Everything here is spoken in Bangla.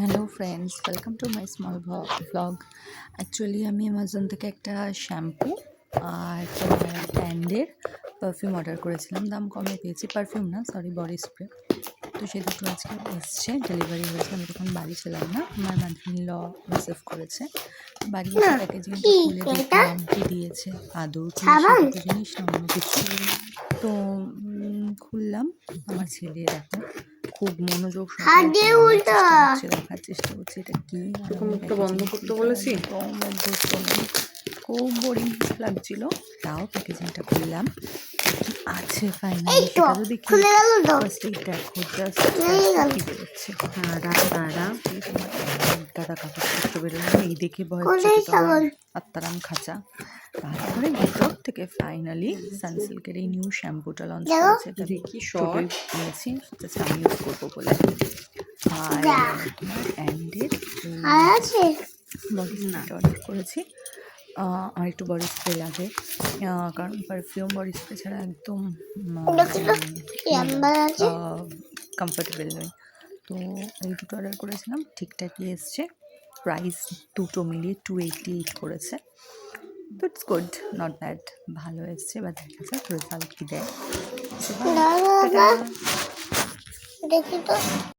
Hello friends, welcome to my small blog. Actually আমি অ্যামাজন থেকে একটা শ্যাম্পু আর ব্র্যান্ডের পারফিউম অর্ডার করেছিলাম। দাম কমে পেয়েছি, পারফিউম না সরি, বডি স্প্রে। তো সেই দুটো আজকে এসছে, ডেলিভারি হয়েছে। আমি তখন বাড়ি ছিলাম না, আমার মাদার-ইন-ল রিসিভ করেছে। বাড়ি এসে প্যাকেজিংটা খুলে দেখলাম কি দিয়েছে, আদৌ কি সেই দুটো জিনিস না অন্য কিছু। তো খুললাম, আমার ছেলে দেখো খুব মনোযোগ দেখার চেষ্টা করছে এটা কি। বন্ধ করতে বলেছি, অভ্যস্ত নই, খুব বোরিং লাগছিল। তাও প্যাকেজিংটা খুললাম, কি আছে ফাইনালি সেটা তো দেখি। ফার্স্টেই দেখো, জাস্ট কি বেরোচ্ছে। দাদা কাপড় বেরোলো, এই দেখে ভয় হচ্ছে আত্মারাম খাঁচা। তারপরে ভিতর থেকে ফাইনালি সানসিল্কের এই নিউ শ্যাম্পুটা লঞ্চ করেছে। এটা দেখি ছোটই নিয়েছি, জাস্ট আমি ইউজ করবো বলে। আর তোমার অ্যান্ডের বডি স্প্রেটা অর্ডার করেছি। আর একটু বডি স্প্রে লাগে, কারণ পারফিউম বডি স্প্রে ছাড়া একদম কমফর্টেবল নই। তো এই দুটো অর্ডার করেছিলাম, ঠিকঠাকই এসছে। প্রাইস দুটো মিলিয়ে 288 করেছে। তো ইটস গুড, নট ব্যাড, ভালো এসছে। এবার দেখা যাক রেজাল্ট কী দেয়। দেখি তো।